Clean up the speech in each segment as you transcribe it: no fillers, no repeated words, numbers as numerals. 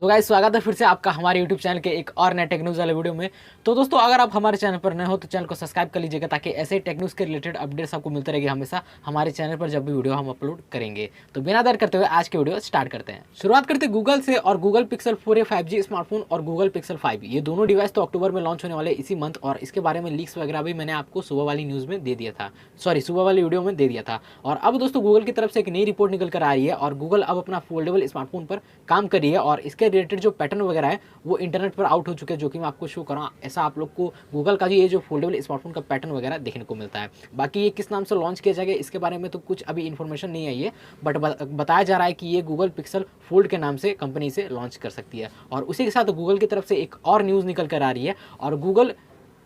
तो गाइस स्वागत है फिर से आपका हमारे YouTube चैनल के एक और नए टेक न्यूज़ वाले वीडियो में। तो दोस्तों अगर आप हमारे चैनल पर नए हो तो चैनल को सब्सक्राइब कर लीजिएगा ताकि ऐसे टेक न्यूज़ के रिलेटेड अपडेट्स आपको मिलते रहेंगे हमेशा हमारे चैनल पर जब भी वीडियो हम अपलोड करेंगे। तो बिना देर करते हुए आज के वीडियो स्टार्ट करते हैं। शुरुआत करते हैं गूगल से। और Google pixel 4a 5G smartphone और गूगल पिक्सल 5 ये दोनों डिवाइस तो अक्टूबर में लॉन्च होने वाले इसी मंथ, और इसके बारे में लीक्स वगैरह भी मैंने आपको सुबह वाली न्यूज़ में दे दिया था, सुबह वाली वीडियो में दे दिया था। और अब दोस्तों गूगल की तरफ से एक नई रिपोर्ट निकल कर आ रही है और गूगल अब अपना फोल्डेबल स्मार्टफोन पर काम कर रही है और इसके रिलेटेड जो पैटर्न वगैरह है वो इंटरनेट पर आउट हो चुके हैं, जो कि मैं आपको शो करूँ। ऐसा आप लोग को गूगल का ये जो फोल्डेबल स्मार्टफोन का पैटर्न वगैरह देखने को मिलता है। बाकी ये किस नाम से लॉन्च किया जाएगा इसके बारे में तो कुछ अभी इन्फॉर्मेशन नहीं आई है, बट बताया जा रहा है कि ये गूगल पिक्सल फोल्ड के नाम से कंपनी से लॉन्च कर सकती है। और उसी के साथ गूगल की तरफ से एक और न्यूज़ निकल कर आ रही है और गूगल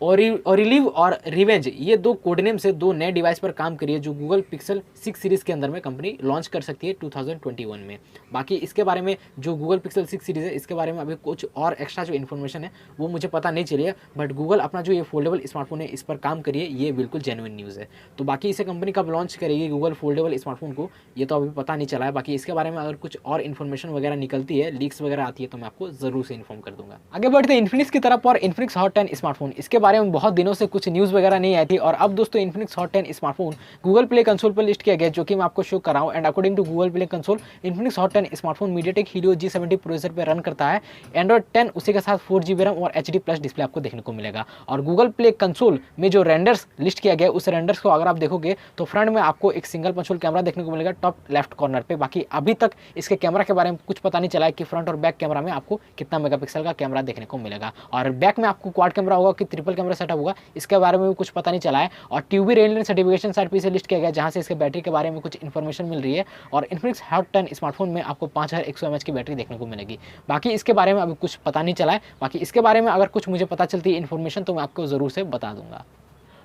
ओरिलिव और रिवेंज ये दो कोडनेम से दो नए डिवाइस पर काम करिए जो गूगल पिक्सल 6 सीरीज़ के अंदर में कंपनी लॉन्च कर सकती है 2021 में। बाकी इसके बारे में जो गूगल पिक्सल 6 सीरीज़ है इसके बारे में अभी कुछ और एक्स्ट्रा जो इन्फॉर्मेशन है वो मुझे पता नहीं चली है, बट गूगल अपना जो ये फोल्डेबल स्मार्टफोन है इस पर काम करिए, ये बिल्कुल जेन्युइन न्यूज़ है। तो बाकी इसे कंपनी कब लॉन्च करेगी गूगल फोल्डेबल स्मार्टफोन को ये तो अभी पता नहीं चला है। बाकी इसके बारे में अगर कुछ और इन्फॉर्मेशन वगैरह निकलती है, लीक्स वगैरह आती है तो मैं आपको जरूर से इन्फॉर्म कर दूंगा। आगे बढ़ते हैं इन्फिनिक्स की तरफ और इन्फिनिक्स हॉट 10 स्मार्टफोन। इसके बारे में बहुत दिनों से कुछ न्यूज़ वगैरह नहीं आई थी और अब दोस्तों Infinix Hot 10 smartphone Google Play console पर लिस्ट किया गया, जो कि मैं आपको शो कर रहा हूं। And according to Google Play Console Infinix Hot 10 smartphone MediaTek Helio G70 processor पर रन करता है। एंड्रॉइड 10 उसी के साथ 4GB रैम और HD प्लस डिस्प्ले आपको देखने को मिलेगा। और गूगल प्ले कंसोल में जो रेंडर्स लिस्ट किया गया उस रेंडर्स को अगर आप देखोगे तो फ्रंट में आपको एक सिंगल पंच कैमरा देखने को मिलेगा टॉप लेफ्ट कॉर्नर पे। बाकी अभी तक इसके कैमरा के बारे में कुछ पता नहीं चला है कि फ्रंट और बैक कैमरा में आपको कितना मेगापिक्सल का कैमरा देखने को मिलेगा, और बैक में आपको क्वाड कैमरा होगा कि ट्रिपल कैमरा सेटअप होगा इसके बारे में भी कुछ पता नहीं चला है। और ट्यूबी रेलियन सर्टिफिकेशन साइट पे से लिस्ट किया गया जहां से इसके बैटरी के बारे में कुछ इन्फॉर्मेशन मिल रही है। और इन्फिनिक्स हॉट 10 स्मार्टफोन में आपको 5100 mAh की बैटरी देखने को मिलेगी। बाकी इसके बारे में अभी कुछ पता नहीं चला है। बाकी इसके बारे में अगर कुछ मुझे पता चलती है इन्फॉर्मेशन तो मैं आपको जरूर से बता दूंगा।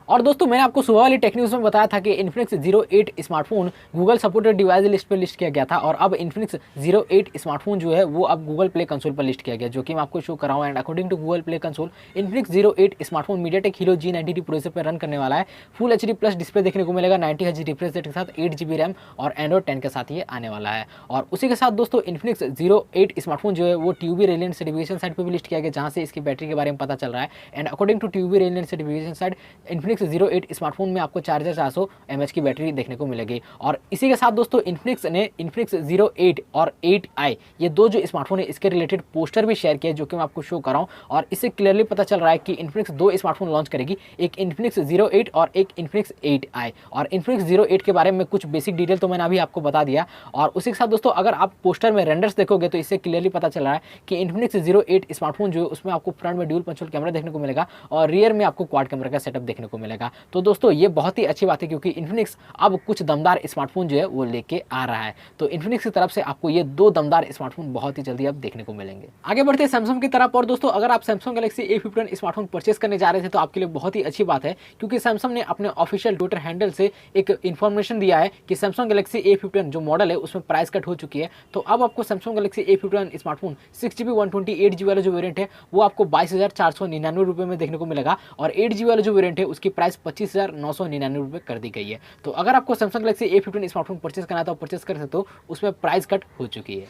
और दोस्तों मैंने आपको सुबह वाली टेक न्यूज़ में बताया था कि Infinix 08 smartphone Google supported device list पर लिस्ट किया गया था, और अब इन्फिनिक्स 08 स्मार्टफोन जो है वो अब गूगल प्ले कंसोल पर लिस्ट किया गया, जो कि मैं आपको शो कर रहा हूँ। And according to Google Play Console Infinix 08 smartphone MediaTek Helio G90 processor पर रन करने वाला है। फुल HD प्लस डिस्प्ले देखने को मिलेगा 90 Hz रिफ्रेश रेट के साथ 8GB रैम और एंड्रॉइड 10 के साथ ये आने वाला है। और उसी के साथ दोस्तों इन्फिनिक्स 08 स्मार्टफोन जो है वो ट्यूबी रेलियन सर्टिफिकेशन साइट पर भी लिस्ट किया गया जहाँ से इसकी बैटरी के बारे में पता चल रहा है। एंड अकॉर्डिंग टू ट्यूबी रेलियन सर्टिफिकेशन साइट इन्फिनिक्स 08 स्मार्टफोन में आपको 4400 mAh की बैटरी देखने को मिलेगी। और इसी के साथ दोस्तों इन्फिनिक्स ने इन्फिनिक्स 08 और 8i ये दो जो स्मार्टफोन है इसके रिलेटेड पोस्टर भी शेयर किया, जो कि मैं आपको शो कर रहा हूँ। और इससे क्लियरली पता चल रहा है कि इन्फिनिक्स दो स्मार्टफोन लॉन्च करेगी, एक इन्फिनिक्स 08 और एक इन्फिनिक्स 8i। और इन्फिनिक्स 08 के बारे में कुछ बेसिक डिटेल तो मैंने अभी आपको बता दिया। और उसी के साथ दोस्तों अगर आप पोस्टर में रेंडर्स देखोगे तो इससे क्लियरली पता चल रहा है कि इन्फिनिक्स 08 स्मार्टफोन जो है उसमें आपको फ्रंट में ड्यूल पंच कैमरा देखने को मिलेगा और रियर में आपको क्वाड कैमरा का सेटअप देखने को मिलेगा। तो दोस्तों ये बहुत ही अच्छी बात है क्योंकि इन्फिनिक्स अब कुछ दमदार स्मार्टफोन जो है वो लेके आ रहा है। तो इन्फिनिक्स की तरफ से आपको ये दो दमदार स्मार्टफोन बहुत ही जल्दी अब देखने को मिलेंगे। आगे बढ़ते हैं सैमसंग की तरफ। और दोस्तों अगर आप Samsung Galaxy A51 smartphone purchase करने जा रहे थे तो आपके लिए बहुत ही अच्छी बात है, क्योंकि सैमसंग ने अपने ऑफिशियल ट्विटर हैंडल से एक इन्फॉर्मेशन दिया है कि सैमसंग गैलेक्सी A51 जो मॉडल है उसमें प्राइस कट हो चुकी है। तो अब आपको Samsung Galaxy A51 smartphone 6GB 128GB वाला जो वेरियंट है वो आपको 22,499 रुपये में देखने को मिलेगा, और 8GB वाला जो वेरियंट है उसकी प्राइस 25,999 रुपये कर दी गई है। तो अगर आपको Samsung Galaxy A51 smartphone purchase करना है तो परचेस कर सकते हो, उसमें प्राइस कट हो चुकी है।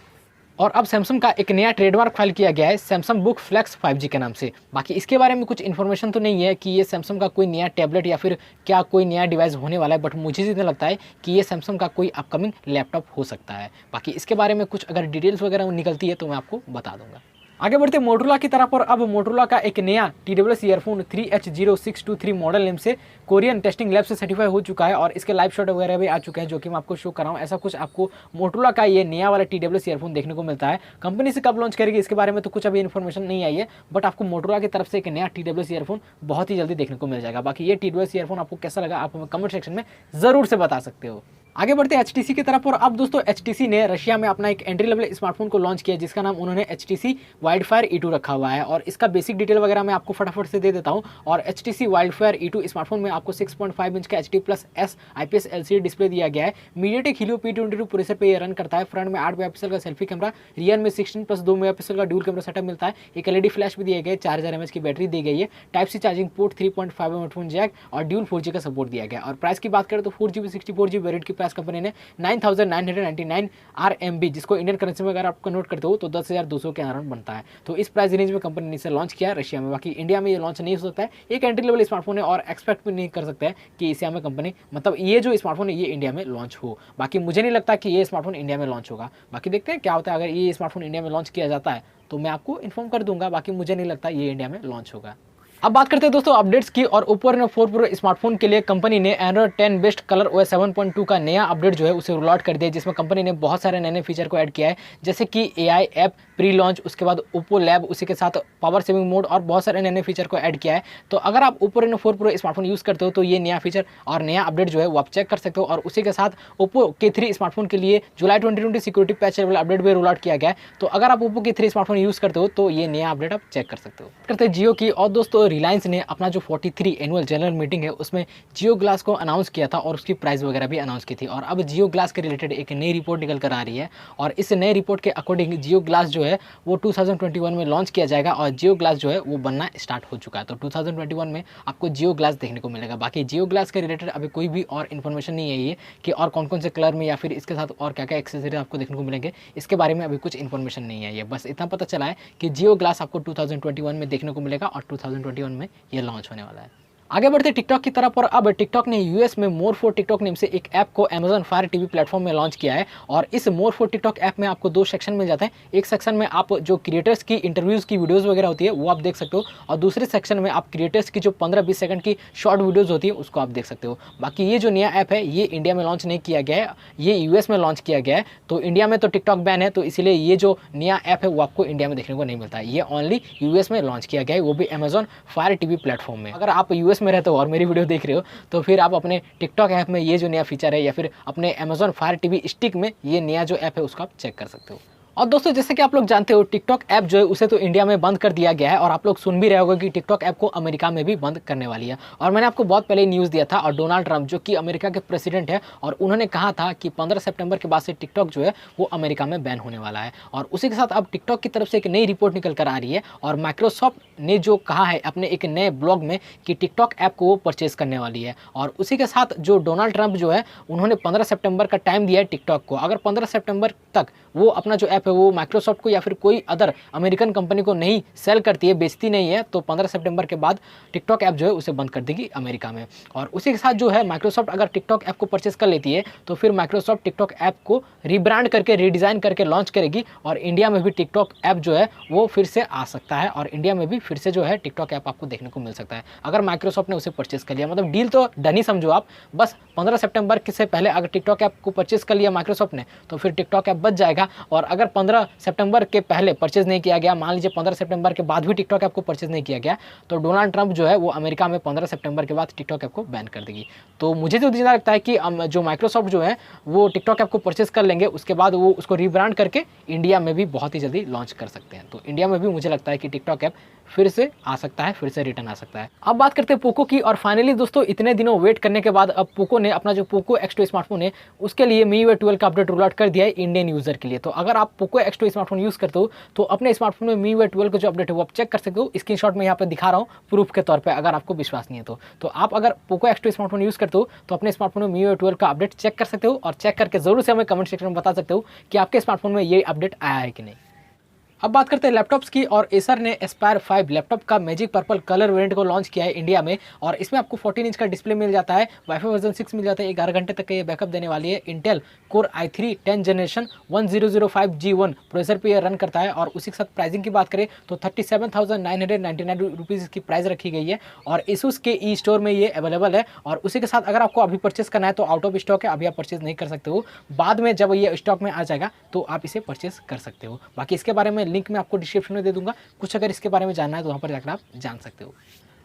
और अब सैमसंग का एक नया ट्रेडमार्क फाइल किया गया है सैमसंग बुक फ्लेक्स 5G के नाम से। बाकी इसके बारे में कुछ इन्फॉर्मेशन तो नहीं है कि ये सैमसंग का कोई नया टैबलेट या फिर क्या कोई नया डिवाइस होने वाला है, बट मुझे जितना लगता है कि ये सैमसंग का कोई अपकमिंग लैपटॉप हो सकता है। बाकी इसके बारे में कुछ अगर डिटेल्स वगैरह निकलती है तो मैं आपको बता दूंगा। आगे बढ़ते मोटोरोला की तरफ। और अब मोटोरोला का एक नया TWS earphone 3H0623 model name से कोरियन टेस्टिंग लैब से सर्टिफाई हो चुका है, और इसके लाइव शॉट वगैरह भी आ चुके हैं जो कि मैं आपको शो कर रहा हूँ। ऐसा कुछ आपको मोटोरोला का ये नया वाला TWS ईयरफोन देखने को मिलता है। कंपनी से कब लॉन्च करेगी इसके बारे में तो कुछ अभी इन्फॉर्मेशन नहीं आई है, बट आपको मोटोरोला की तरफ से एक नया TWS ईयरफोन बहुत ही जल्दी देखने को मिल जाएगा। बाकी ये TWS ईयरफोन आपको कैसा लगा आप हमें कमेंट सेक्शन में जरूर से बता सकते हो। आगे बढ़ते हैं HTC की तरफ। और अब दोस्तों HTC ने रशिया में अपना एक एंट्री लेवल स्मार्टफोन को लॉन्च किया जिसका नाम उन्होंने HTC वाइल्डफायर E2 रखा हुआ है, और इसका बेसिक डिटेल वगैरह मैं आपको फटाफट से दे देता हूं। और HTC वाइल्डफायर E2 स्मार्टफोन में आपको 6.5 इंच का HD+S IPS LCD डिस्प्ले दिया गया है। मीडियाटेक हीलियो P22 प्रोसेसर पे ये रन करता है। फ्रंट में 8 मेगापिक्सल का सेल्फी कैमरा, रियर में 16+2 मेगापिक्सल का ड्यूल कैमरा सेटअप मिलता है। एक LED फ्लैश भी दिया गया है, 4000 mAh की बैटरी दी गई है। Type C charging port, 3.5mm headphone jack और ड्यूल 4G का सपोर्ट दिया गया। और प्राइस की बात करें तो 4GB 64GB वेरिएंट की प्राइस कंपनी ने 9,999 RMB, जिसको इंडियन करेंसी में अगर आप कन्वर्ट करते हो तो 10,200 के अराउंड बनता है। तो इस प्राइस रेंज में कंपनी ने इसे लॉन्च किया रशिया में। बाकी इंडिया में ये लॉन्च नहीं हो सकता है, एक एंट्री लेवल स्मार्टफोन है और एक्सपेक्ट भी नहीं कर सकते हैं कि इसे हमें कंपनी मतलब ये जो स्मार्टफोन है ये इंडिया में लॉन्च हो। बाकी मुझे नहीं लगता कि ये स्मार्टफोन इंडिया में लॉन्च होगा। बाकी देखते हैं क्या होता है। अगर ये स्मार्टफोन इंडिया में लॉन्च किया जाता है तो मैं आपको इन्फॉर्म कर दूंगा। बाकी मुझे नहीं लगता ये इंडिया में लॉन्च होगा। अब बात करते हैं दोस्तों अपडेट्स की, और ओप्पो रेनो 4 प्रो स्मार्टफोन के लिए कंपनी ने एंड्रॉइड 10 बेस्ट कलर OS 7.2 का नया अपडेट जो है उसे रोल आउट कर दिया, जिसमें कंपनी ने बहुत सारे नए फीचर को ऐड किया है, जैसे कि AI ऐप प्री लॉन्च, उसके बाद ओप्पो लैब, उसी के साथ पावर सेविंग मोड और बहुत सारे नए फीचर को ऐड किया है। तो अगर आप Oppo Reno 4 Pro smartphone use करते हो तो ये नया फीचर और नया अपडेट जो है वो आप चेक कर सकते हो। और उसी के साथ ओप्पो K3 स्मार्टफोन के लिए जुलाई 2020 सिक्योरिटी पैच लेवल अपडेट भी रोल आउट किया गया है। तो अगर आप ओप्पो K3 स्मार्टफोन यूज़ करते हो तो ये नया अपडेट आप चेक कर सकते हो। करते हैं जियो की, और दोस्तों रिलायंस ने अपना जो 43 एनुअल जनरल मीटिंग है उसमें जियो ग्लास को अनाउंस किया था और उसकी प्राइस वगैरह भी अनाउंस की थी। और अब जियो ग्लास के रिलेटेड एक नई रिपोर्ट निकल कर आ रही है, और इस नई रिपोर्ट के अकॉर्डिंग जियो ग्लास जो है वो 2021 में लॉन्च किया जाएगा, और जियो ग्लास जो है वो बनना स्टार्ट हो चुका है। तो 2021 में आपको जियो ग्लास देखने को मिलेगा। बाकी जियो ग्लास के रिलेटेड अभी कोई भी और इन्फॉर्मेशन नहीं है ये कि और कौन कौन से कलर में या फिर इसके साथ और क्या क्या एक्सेसरीज आपको देखने को मिलेंगे, इसके बारे में अभी कुछ इन्फॉर्मेशन नहीं है। ये बस इतना पता चला है कि जियो ग्लास आपको 2021 में देखने को मिलेगा और 2021 में ये लॉन्च होने वाला है। आगे बढ़ते टिकटॉक की तरफ, और अब टिकटॉक ने यूएस में मोर फॉर टिकटॉक नेम से एक ऐप को Amazon Fire TV प्लेटफॉर्म में लॉन्च किया है। और इस मोर फॉर टिकटॉक ऐप में आपको 2 सेक्शन मिल जाते हैं। एक सेक्शन में आप जो क्रिएटर्स की इंटरव्यूज़ की वीडियोस वगैरह होती है वो आप देख सकते हो, और दूसरे सेक्शन में आप क्रिएटर्स की जो 15-20 सेकंड की शॉर्ट वीडियोज़ होती है उसको आप देख सकते हो। बाकी ये जो नया ऐप है ये इंडिया में लॉन्च नहीं किया गया है, ये यूएस में लॉन्च किया गया है। तो इंडिया में तो टिकटॉक बैन है, तो इसीलिए ये जो नया ऐप है वो आपको इंडिया में देखने को नहीं मिलता है। ये ओनली यूएस में लॉन्च किया गया है, वो भी Amazon Fire TV प्लेटफॉर्म में। अगर आप यूएस में रहते हो और मेरी वीडियो देख रहे हो तो फिर आप अपने टिकटॉक ऐप में ये जो नया फीचर है या फिर अपने Amazon Fire TV स्टिक में ये नया जो ऐप है उसको आप चेक कर सकते हो। और दोस्तों जैसे कि आप लोग जानते हो टिकटॉक ऐप जो है उसे तो इंडिया में बंद कर दिया गया है, और आप लोग सुन भी रहे होंगे कि टिकटॉक ऐप को अमेरिका में भी बंद करने वाली है। और मैंने आपको बहुत पहले न्यूज़ दिया था, और डोनाल्ड ट्रंप जो कि अमेरिका के प्रेसिडेंट है, और उन्होंने कहा था कि 15 सितंबर के बाद से टिकटॉक जो है वो अमेरिका में बैन होने वाला है। और उसी के साथ अब टिकटॉक की तरफ से एक नई रिपोर्ट निकल कर आ रही है, और माइक्रोसॉफ्ट ने जो कहा है अपने एक नए ब्लॉग में कि टिकटॉक ऐप को वो परचेज करने वाली है। और उसी के साथ जो डोनाल्ड ट्रंप जो है उन्होंने 15 सितंबर का टाइम दिया है टिकटॉक को। अगर 15 सितंबर तक वो अपना जो ऐप है वो माइक्रोसॉफ्ट को या फिर कोई अदर अमेरिकन कंपनी को नहीं सेल करती है, बेचती नहीं है, तो 15 सितंबर के बाद टिकटॉक ऐप जो है उसे बंद कर देगी अमेरिका में। और उसी के साथ जो है माइक्रोसॉफ्ट अगर टिकटॉक ऐप को परचेस कर लेती है तो फिर माइक्रोसॉफ्ट टिकटॉक ऐप को रीब्रांड करके रीडिज़ाइन करके लॉन्च करेगी, और इंडिया में भी टिकटॉक ऐप जो है वो फिर से आ सकता है, और इंडिया में भी फिर से जो है टिकटॉक ऐप आपको देखने को मिल सकता है अगर माइक्रोसॉफ्ट ने उसे परचेस कर लिया। मतलब डील तो डन ही समझो आप। बस 15 सितंबर से पहले अगर टिकटॉक ऐप को परचेस कर लिया माइक्रोसॉफ्ट ने तो फिर टिकटॉक ऐप बच जाएगा। और अगर 15 सितंबर के पहले परचेज नहीं किया गया, मान लीजिए 15 सितंबर के बाद भी टिकटॉक ऐप को परचेज नहीं किया गया, तो डोनाल्ड ट्रंप जो है वो अमेरिका में 15 सितंबर के बाद टिकटॉक ऐप को बैन कर देगी। तो मुझे तो जितना लगता है कि जो माइक्रोसॉफ्ट जो है वो टिकटॉक ऐप को परचेज कर लेंगे, उसके बाद वो उसको रीब्रांड करके इंडिया में भी बहुत ही जल्दी लॉन्च कर सकते हैं। तो इंडिया में भी मुझे लगता है कि टिकटॉक ऐप फिर से आ सकता है, फिर से रिटर्न आ सकता है। अब बात करते हैं पोको की, और फाइनली दोस्तों इतने दिनों वेट करने के बाद अब पोको ने अपना जो पोको X2 स्मार्टफोन है उसके लिए MIUI 12 का अपडेट रोल आउट कर दिया है इंडियन यूजर के लिए। तो अगर आप पोको X2 स्मार्टफोन यूज करते हो तो अपने स्मार्टफोन में MIUI 12 का जो अपडेट है वो आप चेक कर सकते हो। स्क्रीनशॉट में यहाँ पर दिखा रहा हूँ प्रूफ के तौर पर, अगर आपको विश्वास नहीं है तो आप अगर पोको X2 स्मार्टफोन यूज करते हो तो अपने स्मार्टफोन में MIUI 12 का अपडेट चेक कर सकते हो, और चेक करके जरूर से हमें कमेंट सेक्शन में बता सकते हो कि आपके स्मार्टफोन में ये अपडेट आया है कि नहीं। अब बात करते हैं लैपटॉप्स की, और एसर ने एस्पायर 5 लैपटॉप का मैजिक पर्पल कलर वेरिएंट को लॉन्च किया है इंडिया में। और इसमें आपको 14 इंच का डिस्प्ले मिल जाता है, वाईफाई वर्जन 6 मिल जाता है, 11 घंटे तक का ये बैकअप देने वाली है। Intel core i3 10 generation 1005G1 processor पे ये रन करता है। और उसी के साथ प्राइसिंग की बात करें तो 37,999 रुपीज़ की प्राइस रखी गई है, और एसुस के ई स्टोर में ये अवेलेबल है। और उसी के साथ अगर आपको अभी परचेस करना है तो आउट ऑफ स्टॉक है, अभी आप परचेस नहीं कर सकते हो, बाद में जब ये स्टॉक में आ जाएगा तो आप इसे परचेस कर सकते हो। बाकी इसके बारे में लिंक मैं आपको डिस्क्रिप्शन में दे दूंगा, कुछ अगर इसके बारे में जानना है तो वहाँ पर जाकर आप जान सकते हो।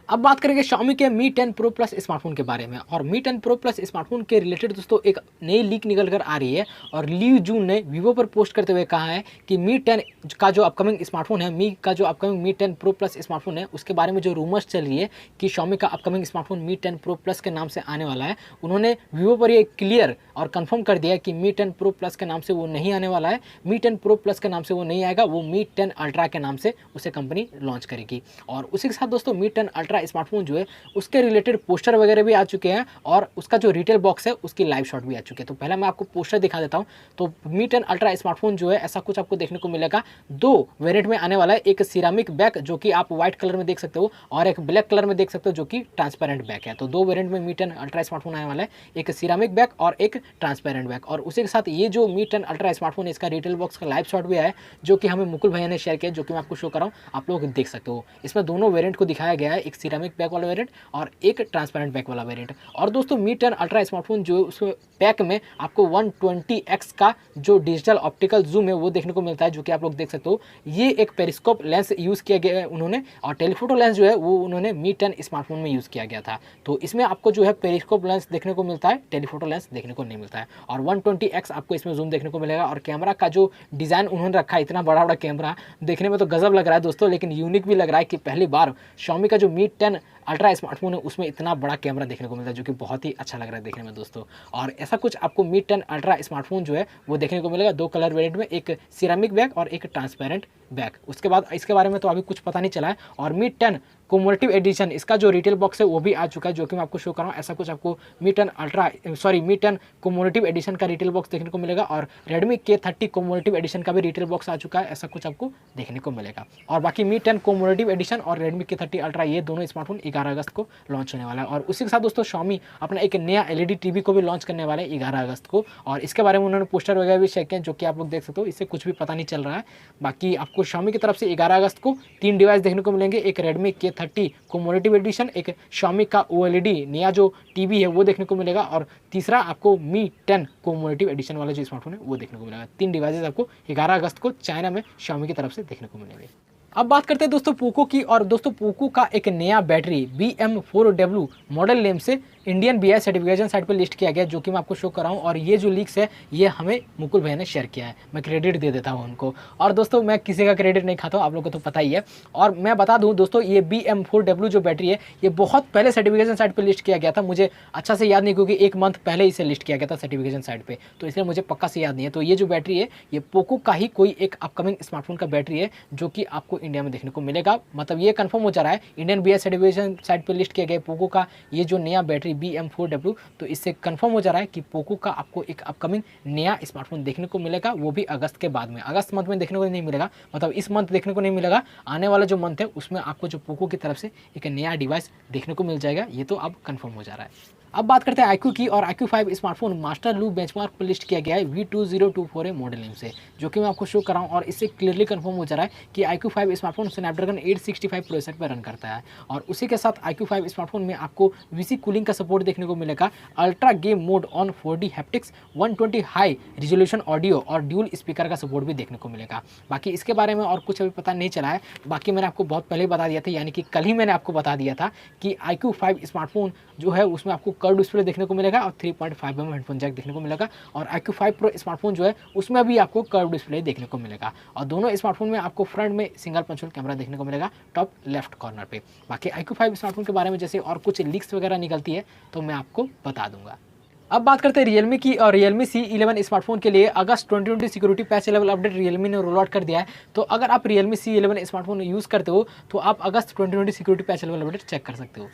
अब बात करेंगे Xiaomi के Mi 10 Pro Plus स्मार्टफोन के बारे में, और Mi 10 Pro Plus स्मार्टफोन के रिलेटेड दोस्तों एक नई लीक निकल कर आ रही है, और ली जून ने वीवो पर पोस्ट करते हुए कहा है कि Mi 10 का जो अपकमिंग स्मार्टफोन है, मी का जो upcoming Mi 10 Pro Plus smartphone है उसके बारे में जो रूमर्स चल रही है कि Xiaomi का upcoming smartphone Mi 10 Pro Plus के नाम से आने वाला है, उन्होंने वीवो पर ये क्लियर और कन्फर्म कर दिया कि Mi 10 Pro Plus के नाम से वो नहीं आने वाला है, Mi 10 Pro Plus के नाम से वो नहीं आएगा, वो Mi 10 Ultra के नाम से उसे कंपनी लॉन्च करेगी। और उसी के साथ दोस्तों Mi 10 Ultra अल्ट्रा स्मार्टफोन जो है उसके रिलेटेड पोस्टर वगैरह भी आ चुके हैं और उसका जो रिटेल बॉक्स है उसकी लाइव शॉट भी आ चुके हैं। तो पहले मैं आपको पोस्टर दिखा देता हूँ। तो मी 10 अल्ट्रा स्मार्टफोन जो है ऐसा कुछ आपको देखने को मिलेगा। 2 वेरिएंट में आने वाला है, एक सिरामिक बैक जो कि आप व्हाइट कलर में देख सकते हो और एक ब्लैक कलर में देख सकते हो जो कि ट्रांसपेरेंट बैक है। तो 2 वेरिएंट में मी 10 अल्ट्रा स्मार्टफोन आने वाला है, एक सिरामिक बैक और एक ट्रांसपेरेंट बैक। और उसी के साथ ये जो मी 10 अल्ट्रा स्मार्टफोन इसका रिटेल बॉक्स का लाइव शॉट भी है जो कि हमें मुकुल भैया ने शेयर किया, जो कि मैं आपको शो कर रहा हूँ, आप लोग देख सकते हो। इसमें दोनों वेरिएंट को दिखाया गया है, एक सिरामिक बैक वाला वेरिएंट और एक ट्रांसपेरेंट बैक वाला वेरिएंट। और दोस्तों मी 10 अल्ट्रा स्मार्टफोन जो उसमें पैक में आपको 120x का जो डिजिटल ऑप्टिकल जूम है वो देखने को मिलता है, जो कि आप लोग देख सकते हो। ये एक पेरिस्कोप लेंस यूज़ किया गया है उन्होंने, और टेलीफोटो लेंस जो है वो उन्होंने मी 10 स्मार्टफोन में यूज़ किया गया था। तो इसमें आपको जो है पेरिस्कोप लेंस देखने को मिलता है, टेलीफोटो लेंस देखने को नहीं मिलता है। और 120x आपको इसमें जूम देखने को मिलेगा। और कैमरा का जो डिज़ाइन उन्होंने रखा है, इतना बड़ा बड़ा कैमरा देखने में तो गजब लग रहा है दोस्तों, लेकिन यूनिक भी लग रहा है कि पहली बार Xiaomi का जो मी 10 अल्ट्रा स्मार्टफोन है उसमें इतना बड़ा कैमरा देखने को मिलता है, जो कि बहुत ही अच्छा लग रहा है देखने में दोस्तों। और ऐसा कुछ आपको मी 10 अल्ट्रा स्मार्टफोन जो है वो देखने को मिलेगा 2 कलर वेरिएंट में, एक सिरामिक बैक और एक ट्रांसपेरेंट बैक। उसके बाद इसके बारे में तो अभी कुछ पता नहीं चला है। और मी 10 कम्युनिटिव एडिशन इसका जो रिटेल बॉक्स है वो भी आ चुका है, जो कि मैं आपको शो कर रहा हूँ। ऐसा कुछ आपको मी 10 कम्युनिटिव एडिशन का रिटेल बॉक्स देखने को मिलेगा। और Redmi K30 कम्युनिटिव एडिशन का भी रिटेल बॉक्स आ चुका है, ऐसा कुछ आपको देखने को मिलेगा। और बाकी मी 10 कम्युनिटिव एडिशन और Redmi K30 अल्ट्रा ये दोनों स्मार्टफोन 11 अगस्त को लॉन्च होने वाला है। और उसी के साथ दोस्तों Xiaomi अपना एक नया LED टीवी को भी लॉन्च करने वाला है 11 अगस्त को, और इसके बारे में उन्होंने पोस्टर वगैरह भी शेयर किया, जो कि आप लोग देख सकते हो। इससे कुछ भी पता नहीं चल रहा है। बाकी आपको Xiaomi की तरफ से 11 अगस्त को 3 डिवाइस देखने को मिलेंगे, एक Redmi K30 कम्युनिटिव एडिशन, एक Xiaomi का OLED नया जो टीवी है वो देखने को मिलेगा, और तीसरा आपको मी 10 कम्युनिटिव एडिशन वाला जो स्मार्टफोन है वो देखने को मिलेगा। 3 डिवाइसेस आपको 11 अगस्त को चाइना में Xiaomi की तरफ से देखने को मिलेंगे। अब बात करते हैं दोस्तों पोको की। और दोस्तों पोको का एक नया बैटरी BM4W मॉडल नेम से इंडियन BIS सर्टिफिकेशन साइट पर लिस्ट किया गया, जो कि मैं आपको शो कर रहा हूँ। और ये जो लीक्स है ये हमें मुकुल भैया ने शेयर किया है, मैं क्रेडिट दे देता हूँ उनको। और दोस्तों मैं किसी का क्रेडिट नहीं खाता हूँ, आप लोगों को तो पता ही है। और मैं बता दूँ दोस्तों, ये BM4W जो बैटरी है ये बहुत पहले सर्टिफिकेशन साइट पर लिस्ट किया गया था। मुझे अच्छा से याद नहीं, क्योंकि 1 मंथ पहले इसे लिस्ट किया गया था सर्टिफिकेशन साइट पर, तो इसलिए मुझे पक्का से याद नहीं है। तो ये जो बैटरी है ये पोको का ही कोई एक अपकमिंग स्मार्टफोन का बैटरी है, जो कि आपको इंडिया में देखने को मिलेगा। मतलब ये कंफर्म हो जा रहा है, इंडियन BIS सर्टिफिकेशन साइट पर लिस्ट किया गया पोको का ये जो नया बैटरी BM4W, तो इससे कंफर्म हो जा रहा है कि पोको का आपको एक अपकमिंग नया स्मार्टफोन देखने को मिलेगा, वो भी अगस्त के बाद में। अगस्त मंथ में देखने को नहीं मिलेगा, मतलब इस मंथ देखने को नहीं मिलेगा, आने वाला जो मंथ है उसमें आपको जो पोको की तरफ से एक नया डिवाइस देखने को मिल जाएगा। ये तो अब कंफर्म हो जा रहा है। अब बात करते हैं iQOO की। और iQOO 5 smartphone master loop benchmark पर लिस्ट किया गया है V2024A मॉडल नेम से, जो कि मैं आपको शो कर रहा हूँ। और इससे क्लियरली कंफर्म हो जा रहा है कि iQOO 5 स्मार्टफोन स्नैपड्रैगन 865 प्रोसेसर पर रन करता है। और उसी के साथ iQOO 5 स्मार्टफोन में आपको VC कूलिंग का सपोर्ट देखने को मिलेगा, ultra game mode on 4D haptics, 120 high resolution audio और ड्यूल स्पीकर का सपोर्ट भी देखने को मिलेगा। बाकी इसके बारे में और कुछ अभी पता नहीं चला है। बाकी मैंने आपको बहुत पहले बता दिया था, यानी कि कल ही मैंने आपको बता दिया था कि iQOO 5 स्मार्टफोन जो है उसमें आपको कर्व डिस्प्ले देखने को मिलेगा और 3.5mm हेडफोन जैक देखने को मिलेगा। और iQOO 5 प्रो स्मार्टफोन जो है उसमें भी आपको कर्व डिस्प्ले देखने को मिलेगा। और दोनों स्मार्टफोन में आपको फ्रंट में सिंगल पंच होल कैमरा देखने को मिलेगा टॉप लेफ्ट कॉर्नर पे। बाकी iQOO 5 स्मार्टफोन के बारे में जैसे और कुछ लीक्स वगैरह निकलती है तो मैं आपको बता दूंगा। अब बात करते हैं Realme की। और Realme C11 स्मार्टफोन के लिए अगस्त 2020 security patch level update Realme ने रोल आउट कर दिया है। तो अगर आप Realme C11 स्मार्टफोन यूज़ करते हो तो आप अगस्त 2020 security patch level update check कर सकते हो।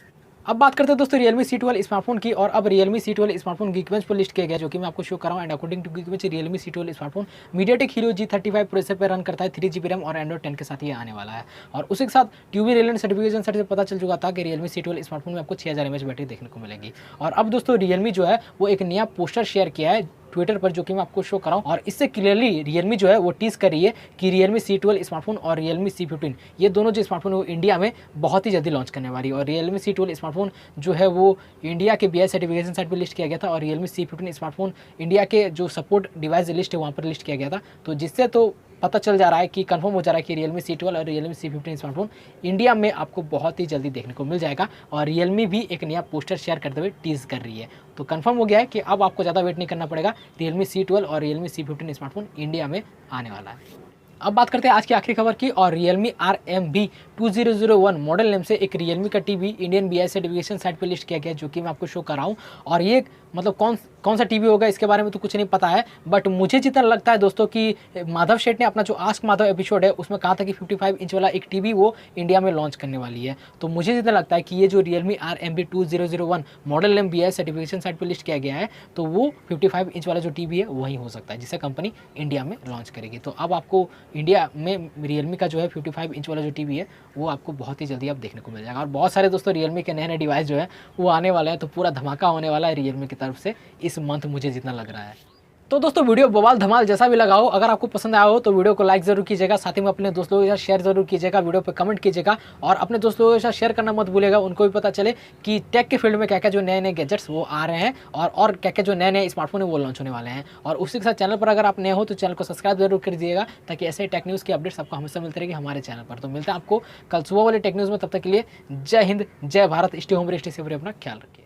अब बात करते हैं दोस्तों Realme C12 स्मार्टफोन की। और अब Realme C12 स्मार्टफोन Geekbench पर लिस्ट किया गया, जो कि मैं आपको शो कर रहा हूँ। And according to Geekbench Realme C12 smartphone MediaTek Helio G35 processor पर रन करता है, 3GB रैम और Android 10 के साथ ये आने वाला है। और उसी के साथ ट्यूबी रेलेंट सर्टिफिकेशन सेट से पता चल चुका था कि Realme C12 स्मार्टफोन में आपको 6000 mAh बैटरी देखने को मिलेगी। और अब दोस्तों Realme जो है वो एक नया पोस्टर शेयर किया है ट्विटर पर, जो कि मैं आपको शो कर रहा हूँ। और इससे क्लियरली Realme जो है वो टीज कर रही है कि Realme C12 स्मार्टफोन और Realme C15 ये दोनों जो स्मार्टफोन है वो इंडिया में बहुत ही जल्दी लॉन्च करने वाली है। और Realme C12 स्मार्टफोन जो है वो इंडिया के BIS सर्टिफिकेशन साइट पर लिस्ट किया गया था, और Realme C15 स्मार्टफोन इंडिया के जो सपोर्ट डिवाइस लिस्ट है वहाँ पर लिस्ट किया गया था। तो जिससे तो पता चल जा रहा है कि कंफर्म हो जा रहा है कि Realme C12 और Realme C15 स्मार्टफोन इंडिया में आपको बहुत ही जल्दी देखने को मिल जाएगा। और Realme भी एक नया पोस्टर शेयर करते हुए टीज कर रही है। तो कंफर्म हो गया है कि अब आपको ज़्यादा वेट नहीं करना पड़ेगा, Realme C12 और Realme C15 स्मार्टफोन इंडिया में आने वाला है। अब बात करते हैं आज की आखिरी खबर की। और Realme RMB 2001 मॉडल नेम से एक Realme का TV Indian BIS certification site पर लिस्ट किया गया, जो कि मैं आपको शो कर रहा हूँ। और ये मतलब कौन सा टीवी होगा इसके बारे में तो कुछ नहीं पता है, बट मुझे जितना लगता है दोस्तों कि माधव शेठ ने अपना जो आस्क माधव एपिसोड है उसमें कहा था कि 55 इंच वाला एक टीवी वो इंडिया में लॉन्च करने वाली है। तो मुझे जितना लगता है कि ये जो Realme RMB2001 model name BIS certification site पर लिस्ट किया गया है, तो वो 55 इंच वाला जो टीवी है वही हो सकता है जिसे कंपनी इंडिया में लॉन्च करेगी। तो अब आपको इंडिया में Realme का जो है 55 इंच वाला जो टीवी है वो आपको बहुत ही जल्दी अब देखने को मिल जाएगा। और बहुत सारे दोस्तों Realme के नए नए डिवाइस जो है वो आने वाले हैं, तो पूरा धमाका होने वाला है Realme की तरफ से इस मंथ, मुझे जितना लग रहा है। तो दोस्तों वीडियो बवाल धमाल जैसा भी लगा हो, अगर आपको पसंद आया हो तो वीडियो को लाइक जरूर कीजिएगा, साथ ही में अपने दोस्तों के साथ शेयर जरूर कीजिएगा, वीडियो पे कमेंट कीजिएगा और अपने दोस्तों के साथ शेयर करना मत भूलिएगा, उनको भी पता चले कि टेक के फील्ड में क्या क्या जो नए नए गैजेट्स वो आ रहे हैं और क्या क्या जो नए नए स्मार्टफोन है वो लॉन्च होने वाले हैं। और उसी के साथ चैनल पर अगर आप नए हो तो चैनल को सब्सक्राइब जरूर कर दीजिएगा, ताकि ऐसे टेक न्यूज़ की अपडेट्स आपको हमेशा मिलती रहेगी हमारे चैनल पर। तो मिलते हैं आपको कल सुबह वाले टेक न्यूज़ में, तब तक के लिए जय हिंद जय Bharat, stay home, stay safe, अपना ख्याल रखिए।